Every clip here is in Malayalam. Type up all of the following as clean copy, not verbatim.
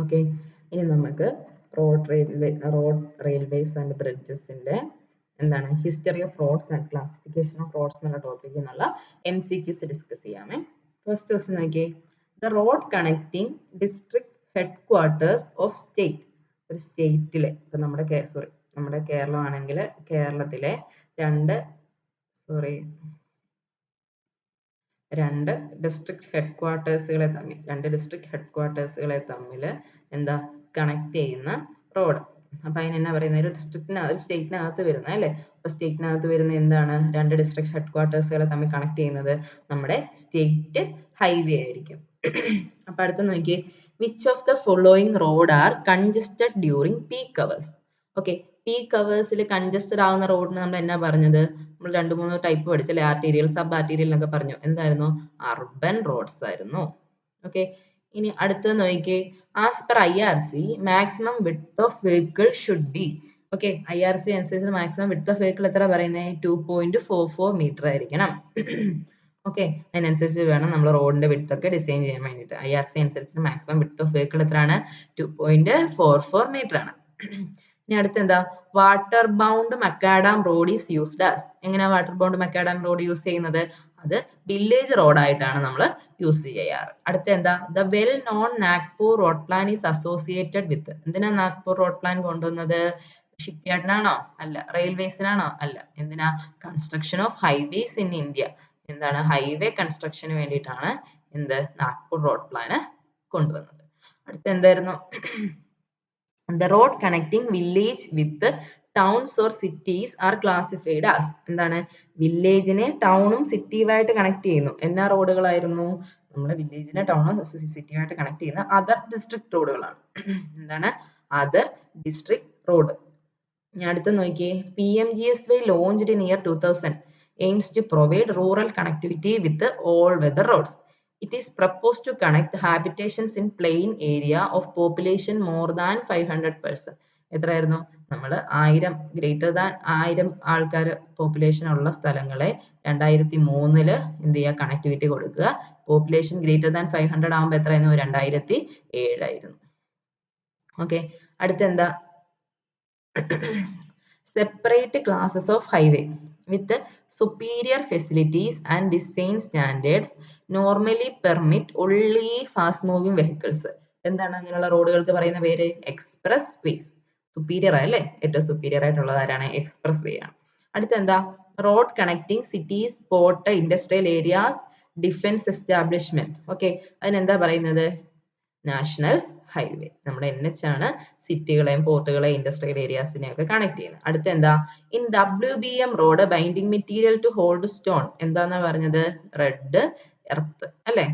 ഓക്കെ, ഇനി നമുക്ക് റോഡ് റെയിൽവേസ് ആൻഡ് ബ്രിഡ്ജസിന്റെ എന്താണ് history of roads and classification of roads എന്നുള്ള ടോപ്പിക് എന്നുള്ള MCQs ഡിസ്കസ് ചെയ്യാമേ. ഫസ്റ്റ് ക്വസ്റ്റ്യൻ നോക്കിയേ, the road connecting district headquarters of state. ഒരു സ്റ്റേറ്റിലെ, ഇപ്പൊ നമ്മുടെ കേരളമാണെങ്കിൽ കേരളത്തിലെ രണ്ട് ഡിസ്ട്രിക്ട് ഹെഡ് ക്വാർട്ടേഴ്സുകളെ തമ്മിൽ എന്താ കണക്ട് ചെയ്യുന്ന റോഡ്. അപ്പൊ അതിന് എന്നാ പറയുന്നത്, ഒരു സ്റ്റേറ്റിനകത്ത് വരുന്ന അല്ലേ. അപ്പൊ സ്റ്റേറ്റിനകത്ത് വരുന്ന എന്താണ്, രണ്ട് ഡിസ്ട്രിക്ട് ഹെഡ് ക്വാർട്ടേഴ്സുകളെ തമ്മിൽ കണക്ട് ചെയ്യുന്നത് നമ്മുടെ സ്റ്റേറ്റ് ഹൈവേ ആയിരിക്കും. അപ്പൊ അടുത്ത നോക്കി, which of the following road are congested during peak hours. Okay, peak അവേഴ്സിൽ കൺജസ്റ്റഡ് ആവുന്ന റോഡിന് നമ്മൾ എന്നാ പറഞ്ഞത്, നമ്മൾ 2-3 ടൈപ്പ് പഠിച്ചല്ലേ, ആർട്ടീരിയൽ, സബ് ആർട്ടീരിയൽ എന്നൊക്കെ പറഞ്ഞു. എന്തായിരുന്നു, അർബൻ റോഡ്സ് ആയിരുന്നു. ഓക്കെ, ഇനി അടുത്തത് നോക്കിയേ, as per IRC maximum width of vehicle should be. Okay, IRC അനുസരിച്ച് മാക്സിമം വിഡ്ത്ത് ഓഫ് വെഹിക്കിൾ എത്ര പറയുന്നത്, 2.44 മീറ്റർ ആയിരിക്കണം. ഓക്കെ, അതിനനുസരിച്ച് വേണം നമ്മൾ റോഡിന്റെ വിഡ്ത്ത് ഒക്കെ ഡിസൈൻ ചെയ്യാൻ വേണ്ടിയിട്ട്. IRC അനുസരിച്ച് മാക്സിമം വിഡ്ത്ത് ഓഫ് വെഹിക്കിൾ എത്രയാണ്, 2.44 മീറ്റർ ആണ്. ഇനി അടുത്ത് എന്താ, water bound macadam road is used as. എങ്ങനെയാ water bound macadam road use ചെയ്യുന്നത്, അത് വില്ലേജ് റോഡായിട്ടാണ് നമ്മൾ യൂസ് ചെയ്യാറ്. അടുത്ത എന്താ, the well known Nagpur road plan is associated with. എന്തിനാ നാഗ്പൂർ റോഡ് പ്ലാൻ കൊണ്ടുവന്നത്, ഷിപ്പ് യാർഡിനാണോ, അല്ല. റെയിൽവേസിനാണോ, അല്ല. എന്തിനാ, construction of highways in India. എന്താണ്, ഹൈവേ കൺസ്ട്രക്ഷന് വേണ്ടിയിട്ടാണ് നാഗ്പൂർ റോഡ് പ്ലാന് കൊണ്ടുവന്നത്. അടുത്ത എന്തായിരുന്നു, the road connecting village with towns or cities are classified as. എന്താണ്, വില്ലേജിനെ ടൗണും സിറ്റിയുമായിട്ട് കണക്ട് ചെയ്യുന്നു. എന്നാ റോഡുകളായിരുന്നു, നമ്മുടെ വില്ലേജിനെ ടൗണും സിറ്റിയുമായിട്ട് കണക്ട് ചെയ്യുന്ന അതർ ഡിസ്ട്രിക്ട് റോഡുകളാണ്. എന്താണ്, അതർ ഡിസ്ട്രിക്ട് റോഡ്. ഞാൻ അടുത്ത് നോക്കിയേ, PMGSY launched in year 2000 aims to provide rural connectivity with all weather roads. It is proposed to connect habitations in plain area of population more than 500%. എത്രയായിരുന്നു, നമ്മൾ 1000 ഗ്രേറ്റർ ദാൻ 1000 ആൾക്കാർ പോപ്പുലേഷൻ ഉള്ള സ്ഥലങ്ങളെ 2003 എന്ത് ചെയ്യുക, കണക്ടിവിറ്റി കൊടുക്കുക. പോപ്പുലേഷൻ ഗ്രേറ്റർ ദാൻ 500 ആകുമ്പോൾ എത്രയായിരുന്നു, 2007 ആയിരുന്നു. ഓക്കെ, അടുത്ത എന്താ, separate classes of highway with superior facilities and design standards normally permit only fast moving vehicles. എന്താണ് അങ്ങനെയുള്ള റോഡുകൾക്ക് പറയുന്ന പേര്, എക്സ്പ്രസ് വേസ്. സുപ്പീരിയർ അല്ലേ, ഏറ്റവും സുപ്പീരിയർ ആയിട്ടുള്ളത് ആരാണ്, എക്സ്പ്രസ് വേ ആണ്. അടുത്ത എന്താ, road connecting cities, port, industrial areas, defence establishment. Okay, അതിനെന്താ പറയുന്നത്, നാഷണൽ ഹൈവേ. നമ്മുടെ NH ആണ് സിറ്റികളെയും പോർട്ടുകളെയും ഇൻഡസ്ട്രിയൽ ഏരിയാസിനെയും ഒക്കെ കണക്ട് ചെയ്യുന്നത്. അടുത്ത എന്താ, in WBM road binding material to hold stone. എന്താന്നാ പറഞ്ഞത്, റെഡ് എർത്ത് അല്ലേ,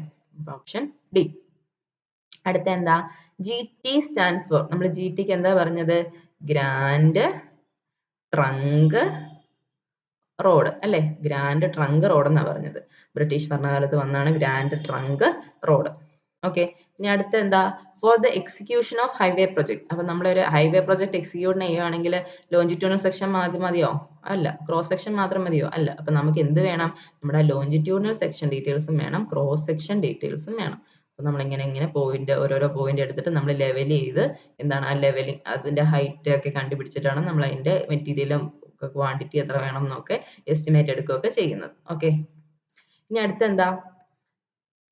ഓപ്ഷൻ ഡി. അടുത്ത എന്താ, GT സ്റ്റാൻഡ്സ് ഫോർ. നമ്മൾ GTക്ക് എന്താ പറഞ്ഞത്, ഗ്രാൻഡ് ട്രങ്ക് റോഡ് അല്ലേ, ഗ്രാൻഡ് ട്രങ്ക് റോഡ് എന്നാ പറഞ്ഞത്. ബ്രിട്ടീഷ് ഭരണകാലത്ത് വന്നാണ് ഗ്രാൻഡ് ട്രങ്ക് റോഡ്. ഓക്കെ, ഇനി അടുത്ത എന്താ, for the execution of highway project. അപ്പൊ നമ്മളൊരു ഹൈവേ പ്രൊജക്ട് എക്സിക്യൂട്ട് ചെയ്യുകയാണെങ്കിൽ ലോഞ്ചിറ്റ്യൂണൽ സെക്ഷൻ മതിയോ, അല്ല. ക്രോസ് സെക്ഷൻ മാത്രം മതിയോ, അല്ല. അപ്പൊ നമുക്ക് എന്ത് വേണം, നമ്മുടെ ലോഞ്ചിറ്റ്യൂണൽ സെക്ഷൻ ഡീറ്റെയിൽസും വേണം, ക്രോസ് സെക്ഷൻ ഡീറ്റെയിൽസും വേണം. അപ്പൊ നമ്മൾ ഇങ്ങനെ ഓരോരോ പോയിന്റ് എടുത്തിട്ട് നമ്മൾ ലെവൽ ചെയ്ത് എന്താണ് ആ ലെവലിംഗ്, അതിന്റെ ഹൈറ്റ് ഒക്കെ കണ്ടുപിടിച്ചിട്ടാണ് നമ്മൾ അതിന്റെ മെറ്റീരിയലും ക്വാണ്ടിറ്റി എത്ര വേണം എന്നൊക്കെ എസ്റ്റിമേറ്റ് എടുക്കുകയൊക്കെ ചെയ്യുന്നത്. ഓക്കെ, ഇനി അടുത്ത എന്താ,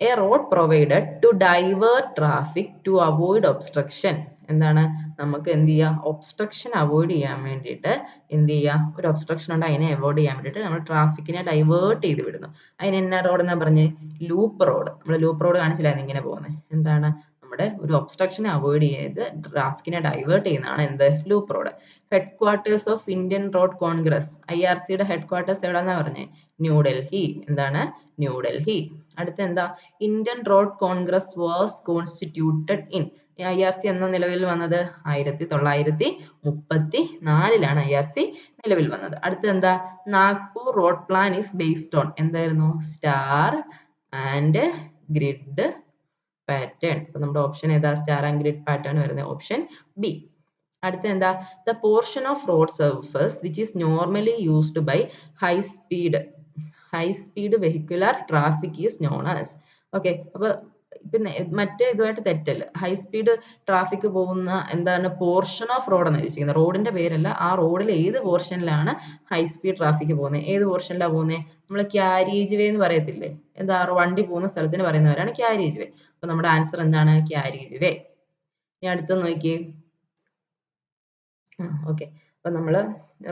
a road provided to divert traffic to avoid obstruction. എന്താണ്, നമുക്ക് എന്ത് ചെയ്യുക, ഒബ്സ്ട്രക്ഷൻ അവോയ്ഡ് ചെയ്യാൻ വേണ്ടിയിട്ട് എന്ത് ചെയ്യുക, ഒരു ഒബ്സ്ട്രക്ഷൻ ഉണ്ട് അതിനെ അവോയ്ഡ് ചെയ്യാൻ വേണ്ടിയിട്ട് നമ്മൾ ട്രാഫിക്കിനെ ഡൈവേർട്ട് ചെയ്ത് വിടുന്നു. അതിന് എന്നാ റോഡ് എന്നാ പറഞ്ഞ്, ലൂപ്പ് റോഡ്. നമ്മൾ ലൂപ്പ് റോഡ് കാണിച്ചില്ലായിരുന്നു ഇങ്ങനെ പോകുന്നത്. എന്താണ്, നമ്മുടെ ഒരു ഒബ്സ്ട്രക്ഷനെ അവോയ്ഡ് ചെയ്ത് ട്രാഫിക്കിനെ ഡൈവേർട്ട് ചെയ്യുന്നതാണ് എന്ത്, loop road. Headquarters of Indian Road Congress, IRCയുടെ ഹെഡ് ക്വാർട്ടേഴ്സ് എവിടെന്നാ പറഞ്ഞത്, ന്യൂഡൽഹി. എന്താണ്, ന്യൂഡൽഹി. അടുത്ത എന്താ, Indian Road Congress was constituted in. IRC എന്ന നിലവിൽ വന്നത് 1934 IRC നിലവിൽ വന്നത്. അടുത്ത എന്താ, Nagpur road plan is based on. എന്തായിരുന്നു, സ്റ്റാർ ആൻഡ് ഗ്രിഡ് പാറ്റേൺ. അപ്പൊ നമ്മുടെ ഓപ്ഷൻ ഏതാ, സ്റ്റാർ ആൻഡ് ഗ്രിഡ് പാറ്റേൺ വരുന്നത് ഓപ്ഷൻ ബി. അടുത്ത എന്താ, the portion of road surface which is normally used by high speed vehicular traffic is known as. Okay, അപ്പൊ പിന്നെ മറ്റേ ഇതുമായിട്ട് തെറ്റല്ല. ഹൈ സ്പീഡ് ട്രാഫിക് പോകുന്ന എന്താണ് പോർഷൻ ഓഫ് റോഡ് എന്ന് ചോദിച്ചിരിക്കുന്നത്. റോഡിന്റെ പേരല്ല, ആ റോഡിൽ ഏത് പോർഷനിലാണ് ഹൈ സ്പീഡ് ട്രാഫിക് പോകുന്നത്, ഏത് പോർഷനിലാണ് പോകുന്നത്? നമ്മൾ ക്യാരേജ് വേ എന്ന് പറയത്തില്ലേ, എന്താ വണ്ടി പോകുന്ന സ്ഥലത്തിന് പറയുന്നവരാണ് ക്യാരേജ് വേ. അപ്പൊ നമ്മുടെ ആൻസർ എന്താണ്? ക്യാരേജ് വേ. ഇനി അടുത്ത നോക്കിയേ. ഓക്കെ, അപ്പൊ നമ്മൾ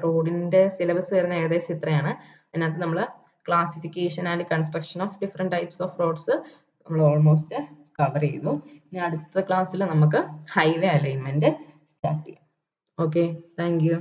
റോഡിന്റെ സിലബസ് വരുന്ന ഏകദേശം ഇത്രയാണ്. അതിനകത്ത് നമ്മൾ classification and construction of different types of roads നമ്മൾ ഓൾമോസ്റ്റ് കവർ ചെയ്തു. ഇനി അടുത്ത ക്ലാസ്സിൽ നമുക്ക് ഹൈവേ അലൈൻമെന്റ് സ്റ്റാർട്ട് ചെയ്യാം. Okay, thank U.